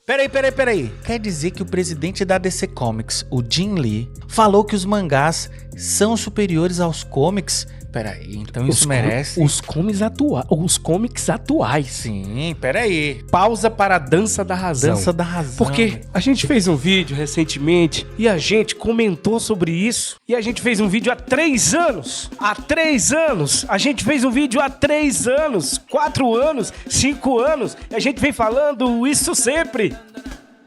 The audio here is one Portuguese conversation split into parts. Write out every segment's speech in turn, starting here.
Peraí. Quer dizer que o presidente da DC Comics, o Jim Lee, falou que os mangás são superiores aos comics? Peraí, então isso merece... Os comics atuais. Sim, peraí. Pausa para a dança da razão. Dança da razão. Porque a gente fez um vídeo recentemente e a gente comentou sobre isso. E a gente fez um vídeo há 3 anos. Há 3 anos. A gente fez um vídeo há 3 anos, 4 anos, 5 anos. E a gente vem falando isso sempre.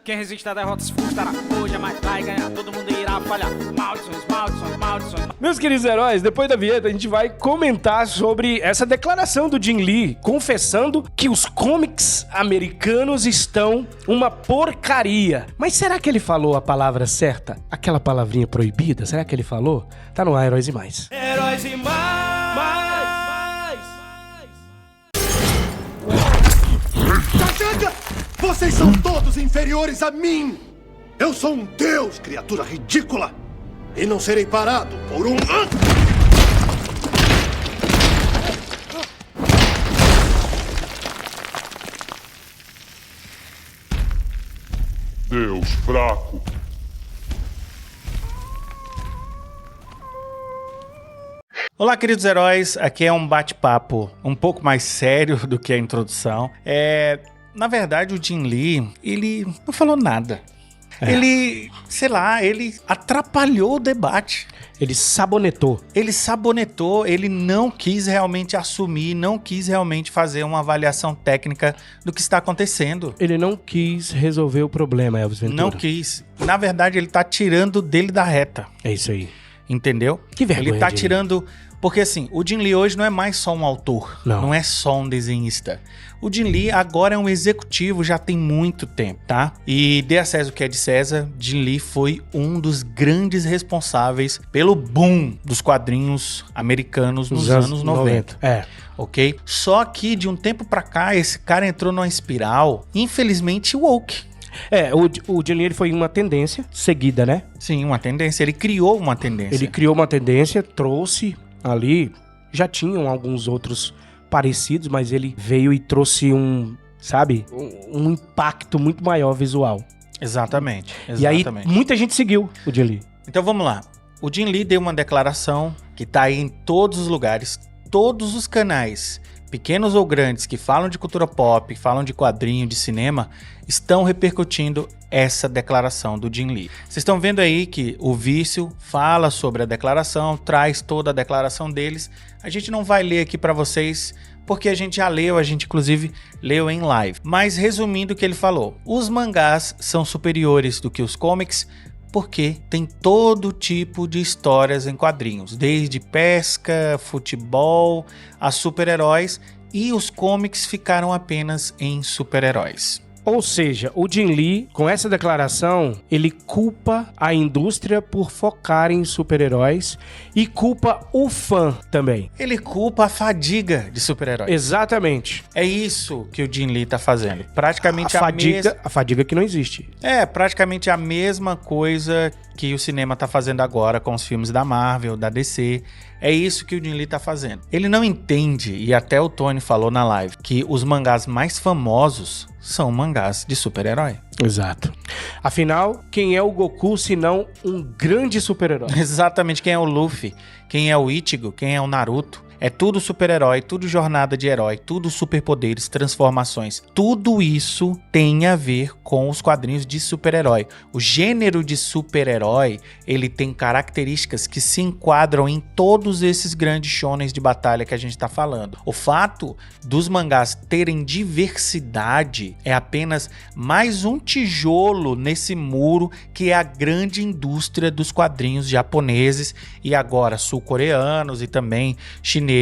Quem resiste à derrota se frustra, hoje é mais vai ganhar, todo mundo irá falhar. Maldições. Meus queridos heróis, depois da vinheta a gente vai comentar sobre essa declaração do Jim Lee, confessando que os comics americanos estão uma porcaria. Mas será que ele falou a palavra certa? Aquela palavrinha proibida? Será que ele falou? Tá no ar, Heróis e Mais. Heróis e mais. Chega! Vocês são todos inferiores a mim! Eu sou um deus, criatura ridícula! E não serei parado por um... Deus fraco. Olá, queridos heróis. Aqui é um bate-papo um pouco mais sério do que a introdução. Na verdade, o Jim Lee, ele não falou nada. Ele atrapalhou o debate. Ele sabonetou, ele não quis realmente assumir, não quis realmente fazer uma avaliação técnica do que está acontecendo. Ele não quis resolver o problema, Elvis Ventura. Não quis. Na verdade, ele tá tirando dele da reta. É isso aí. Entendeu? Que vergonha. Ele tá Jim tirando... Porque assim, o Jim Lee hoje não é mais só um autor, não é só um desenhista. O Jim Lee agora é um executivo, já tem muito tempo, tá? E dê a César o que é de César, Jim Lee foi um dos grandes responsáveis pelo boom dos quadrinhos americanos nos anos 90. Ok? Só que de um tempo pra cá, esse cara entrou numa espiral, infelizmente, woke. O Jim Lee ele foi uma tendência seguida, né? Sim, uma tendência. Ele criou uma tendência. Ele criou uma tendência, trouxe ali... Já tinham alguns outros parecidos, mas ele veio e trouxe um impacto muito maior visual. Exatamente. E aí, muita gente seguiu o Jim Lee. Então, vamos lá. O Jim Lee deu uma declaração que tá aí em todos os lugares, todos os canais, pequenos ou grandes, que falam de cultura pop, falam de quadrinho, de cinema, estão repercutindo essa declaração do Jim Lee. Vocês estão vendo aí que o Vício fala sobre a declaração, traz toda a declaração deles. A gente não vai ler aqui para vocês, porque a gente já leu, a gente inclusive leu em live. Mas resumindo o que ele falou, os mangás são superiores do que os comics, porque tem todo tipo de histórias em quadrinhos, desde pesca, futebol, a super-heróis, e os comics ficaram apenas em super-heróis. Ou seja, o Jim Lee, com essa declaração, ele culpa a indústria por focar em super-heróis e culpa o fã também. Ele culpa a fadiga de super-heróis. Exatamente. É isso que o Jim Lee tá fazendo. Praticamente a fadiga que não existe. É, praticamente a mesma coisa que o cinema tá fazendo agora com os filmes da Marvel, da DC. É isso que o Jim Lee tá fazendo. Ele não entende, e até o Tony falou na live, que os mangás mais famosos são mangás de super-herói. Exato. Afinal, quem é o Goku se não um grande super-herói? Exatamente, quem é o Luffy, quem é o Ichigo, quem é o Naruto. É tudo super-herói, tudo jornada de herói, tudo superpoderes, transformações. Tudo isso tem a ver com os quadrinhos de super-herói. O gênero de super-herói, ele tem características que se enquadram em todos esses grandes shonens de batalha que a gente está falando. O fato dos mangás terem diversidade é apenas mais um tijolo nesse muro que é a grande indústria dos quadrinhos japoneses e agora sul-coreanos e também chineses.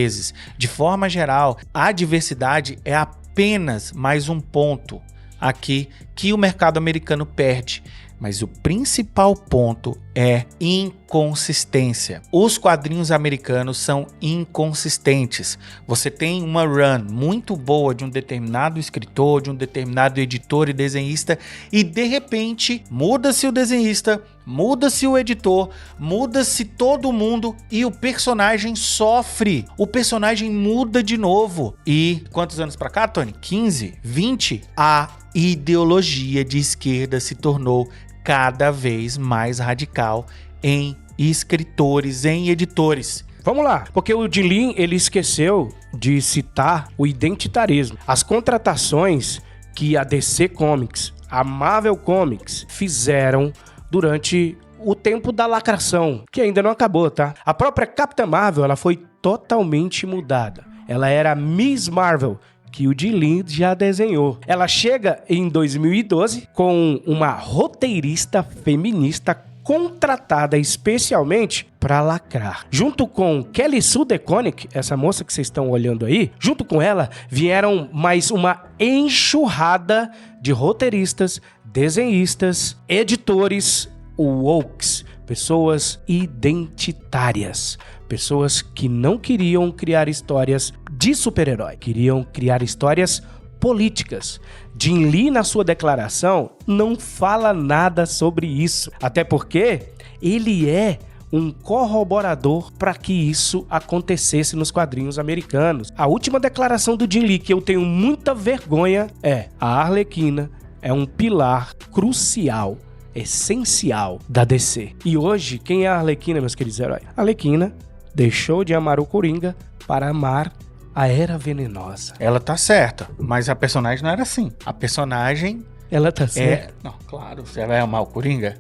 De forma geral, a diversidade é apenas mais um ponto aqui que o mercado americano perde. Mas o principal ponto é inconsistência. Os quadrinhos americanos são inconsistentes. Você tem uma run muito boa de um determinado escritor, de um determinado editor e desenhista, e de repente muda-se o desenhista, muda-se o editor, muda-se todo mundo e o personagem sofre. O personagem muda de novo. E quantos anos pra cá, Tony? 15? 20? A ideologia ideologia de esquerda se tornou cada vez mais radical em escritores, em editores. Vamos lá, porque o Jim Lee, ele esqueceu de citar o identitarismo. As contratações que a DC Comics, a Marvel Comics fizeram durante o tempo da lacração, que ainda não acabou, tá? A própria Capitã Marvel, ela foi totalmente mudada. Ela era Miss Marvel, que o Jim Lee já desenhou. Ela chega em 2012 com uma roteirista feminista contratada especialmente para lacrar. Junto com Kelly Sue DeConnick, essa moça que vocês estão olhando aí, junto com ela vieram mais uma enxurrada de roteiristas, desenhistas, editores, wokes, pessoas identitárias, pessoas que não queriam criar histórias de super-herói, queriam criar histórias políticas. Jim Lee, na sua declaração, não fala nada sobre isso, até porque ele é um corroborador para que isso acontecesse nos quadrinhos americanos. A última declaração do Jim Lee, que eu tenho muita vergonha, é: a Arlequina é um pilar crucial, essencial da DC. E hoje, quem é a Arlequina, meus queridos heróis? A Arlequina deixou de amar o Coringa para amar a Era Venenosa. Ela tá certa, mas a personagem não era assim. A personagem... Ela tá certa? Não, claro, você vai amar o Coringa.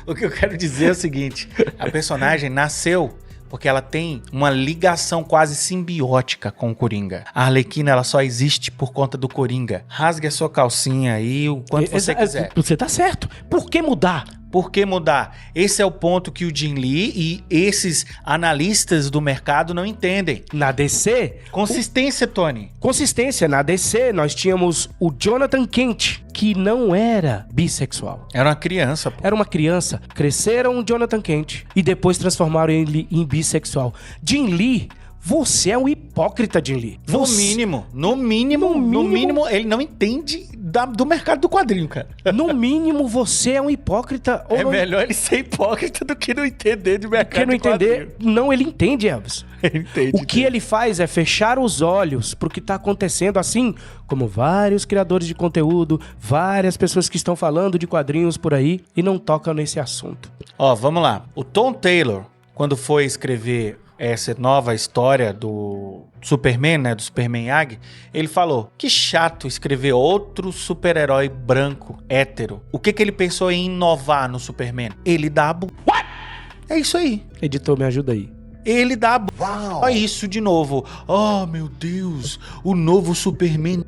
O que eu quero dizer é o seguinte: a personagem nasceu porque ela tem uma ligação quase simbiótica com o Coringa. A Arlequina, ela só existe por conta do Coringa. Rasgue a sua calcinha aí o quanto você quiser. Você tá certo. Por que mudar? Por que mudar? Esse é o ponto que o Jim Lee e esses analistas do mercado não entendem. Na DC... Consistência, Tony. Consistência. Na DC, nós tínhamos o Jonathan Kent, que não era bissexual. Era uma criança, pô. Era uma criança. Cresceram o Jonathan Kent e depois transformaram ele em bissexual. Jim Lee... Você é um hipócrita, Jim Lee. No mínimo, ele não entende do mercado do quadrinho, cara. No mínimo, você é um hipócrita. É melhor ele ser hipócrita do que não entender de mercado do quadrinho. Não, ele entende, Elvis. Ele entende. O que ele faz é fechar os olhos pro que tá acontecendo, assim como vários criadores de conteúdo, várias pessoas que estão falando de quadrinhos por aí e não tocam nesse assunto. Ó, vamos lá. O Tom Taylor, quando foi escrever essa nova história do Superman, né, do Superman Yagi, ele falou: que chato escrever outro super-herói branco, hétero. O que ele pensou em inovar no Superman? Ele dá a What? É isso aí. Editor, me ajuda aí. Ele dá a Olha isso de novo. Oh, meu Deus, o novo Superman.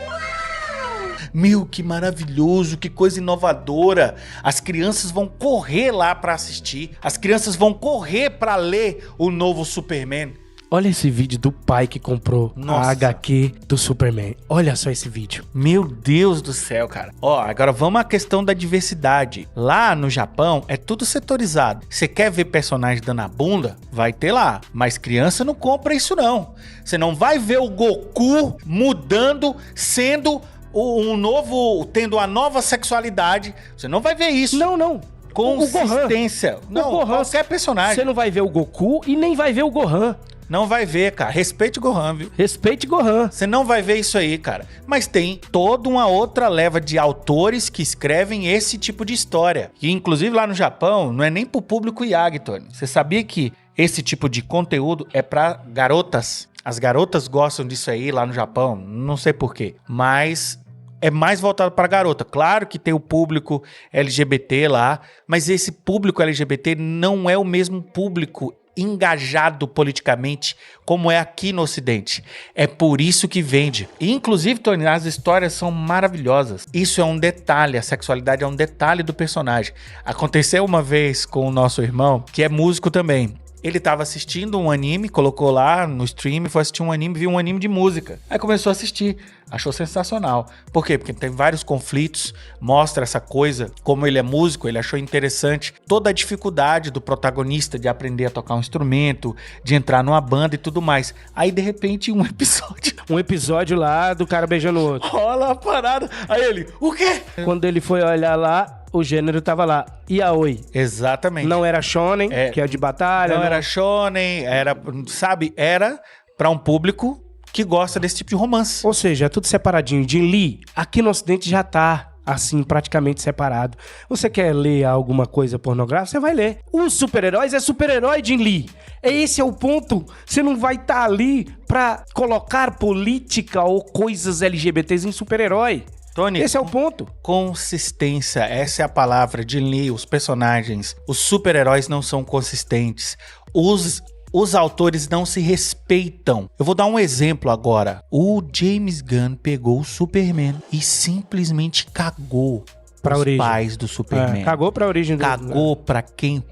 Meu, que maravilhoso, que coisa inovadora. As crianças vão correr lá pra assistir. As crianças vão correr pra ler o novo Superman. Olha esse vídeo do pai que comprou a HQ do Superman. Olha só esse vídeo. Meu Deus do céu, cara. Ó, agora vamos à questão da diversidade. Lá no Japão é tudo setorizado. Você quer ver personagem dando a bunda? Vai ter lá. Mas criança não compra isso não. Você não vai ver o Goku mudando, sendo... um novo, tendo a nova sexualidade. Você não vai ver isso. Não. Consistência. Não, Gohan, qualquer personagem. Você não vai ver o Goku e nem vai ver o Gohan. Não vai ver, cara. Respeite o Gohan, viu? Respeite Gohan. Você não vai ver isso aí, cara. Mas tem toda uma outra leva de autores que escrevem esse tipo de história. E inclusive lá no Japão, não é nem pro público Yagi, Tony. Você sabia que esse tipo de conteúdo é pra garotas? As garotas gostam disso aí lá no Japão. Não sei porquê. Mas... é mais voltado para garota. Claro que tem o público LGBT lá, mas esse público LGBT não é o mesmo público engajado politicamente como é aqui no Ocidente. É por isso que vende. E, inclusive, Tony, as histórias são maravilhosas. Isso é um detalhe, a sexualidade é um detalhe do personagem. Aconteceu uma vez com o nosso irmão, que é músico também. Ele tava assistindo um anime, colocou lá no stream, foi assistir um anime, viu um anime de música. Aí começou a assistir, achou sensacional. Por quê? Porque tem vários conflitos, mostra essa coisa, como ele é músico, ele achou interessante toda a dificuldade do protagonista de aprender a tocar um instrumento, de entrar numa banda e tudo mais. Aí, de repente, um episódio lá do cara beijando o outro. Rola a parada. Aí ele, o quê? Quando ele foi olhar lá, o gênero tava lá, yaoi. Exatamente. Não era shonen, que é de batalha. Não era shonen, era, sabe, era pra um público que gosta desse tipo de romance. Ou seja, é tudo separadinho. Jim Lee, aqui no Ocidente já tá assim, praticamente separado. Você quer ler alguma coisa pornográfica? Você vai ler. Os super-heróis é super-herói, Jim Lee. Esse é o ponto. Você não vai estar ali pra colocar política ou coisas LGBTs em super-herói. Tony, esse é o ponto. Consistência, essa é a palavra. Jim Lee, os personagens, os super-heróis não são consistentes. Os autores não se respeitam. Eu vou dar um exemplo agora. O James Gunn pegou o Superman e simplesmente cagou pra os origem. Pais do Superman. Cagou pra origem do... Cagou pra quem...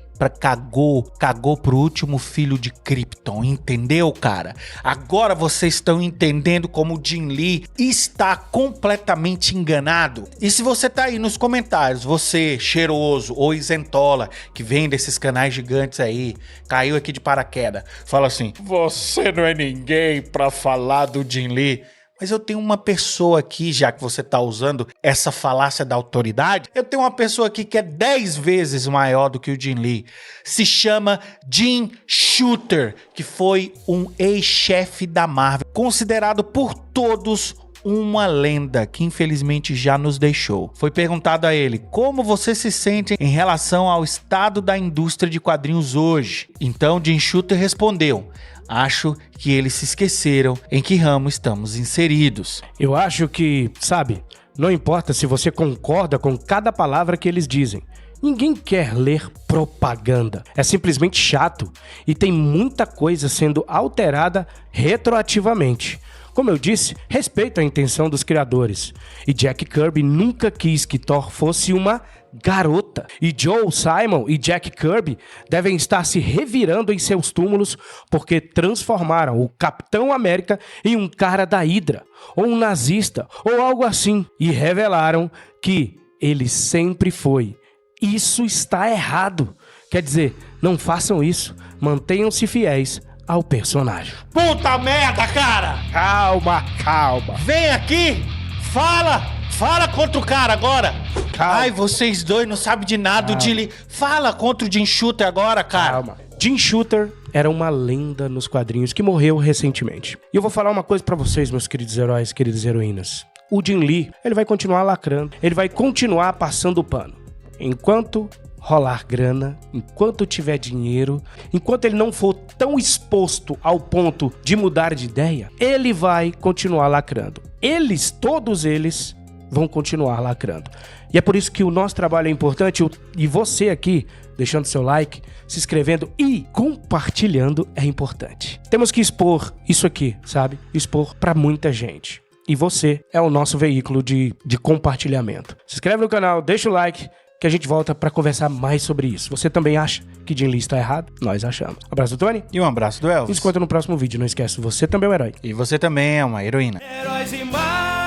Cagou pro último filho de Krypton, entendeu, cara? Agora vocês estão entendendo como o Jim Lee está completamente enganado. E se você tá aí nos comentários, você cheiroso ou isentola, que vem desses canais gigantes aí, caiu aqui de paraquedas, fala assim, você não é ninguém pra falar do Jim Lee. Mas eu tenho uma pessoa aqui, já que você tá usando essa falácia da autoridade, eu tenho uma pessoa aqui que é 10 vezes maior do que o Jim Lee. Se chama Jim Shooter, que foi um ex-chefe da Marvel, considerado por todos uma lenda que infelizmente já nos deixou. Foi perguntado a ele, como você se sente em relação ao estado da indústria de quadrinhos hoje? Então Jim Shooter respondeu, acho que eles se esqueceram em que ramo estamos inseridos. Eu acho que, sabe, não importa se você concorda com cada palavra que eles dizem. Ninguém quer ler propaganda. É simplesmente chato e tem muita coisa sendo alterada retroativamente. Como eu disse, respeito a intenção dos criadores. E Jack Kirby nunca quis que Thor fosse uma garota. E Joe Simon e Jack Kirby devem estar se revirando em seus túmulos porque transformaram o Capitão América em um cara da Hydra, ou um nazista, ou algo assim. E revelaram que ele sempre foi. Isso está errado. Quer dizer, não façam isso. Mantenham-se fiéis ao personagem. Puta merda, cara! Calma. Vem aqui! Fala contra o cara agora! Calma. Ai, vocês dois não sabem de nada, o Jim Lee. Fala contra o Jim Shooter agora, cara! Calma. Jim Shooter era uma lenda nos quadrinhos que morreu recentemente. E eu vou falar uma coisa pra vocês, meus queridos heróis, queridas heroínas. O Jim Lee, ele vai continuar lacrando, ele vai continuar passando o pano. Enquanto rolar grana, enquanto tiver dinheiro, enquanto ele não for tão exposto ao ponto de mudar de ideia, ele vai continuar lacrando. Todos eles, vão continuar lacrando. E é por isso que o nosso trabalho é importante, e você aqui, deixando seu like, se inscrevendo e compartilhando é importante. Temos que expor isso aqui, sabe? Expor pra muita gente. E você é o nosso veículo de compartilhamento. Se inscreve no canal, deixa o like, que a gente volta pra conversar mais sobre isso. Você também acha que Jim Lee está errado? Nós achamos. Abraço do Tony. E um abraço do Elvis. Nos encontra no próximo vídeo. Não esquece, você também é um herói. E você também é uma heroína. Heróis e mais.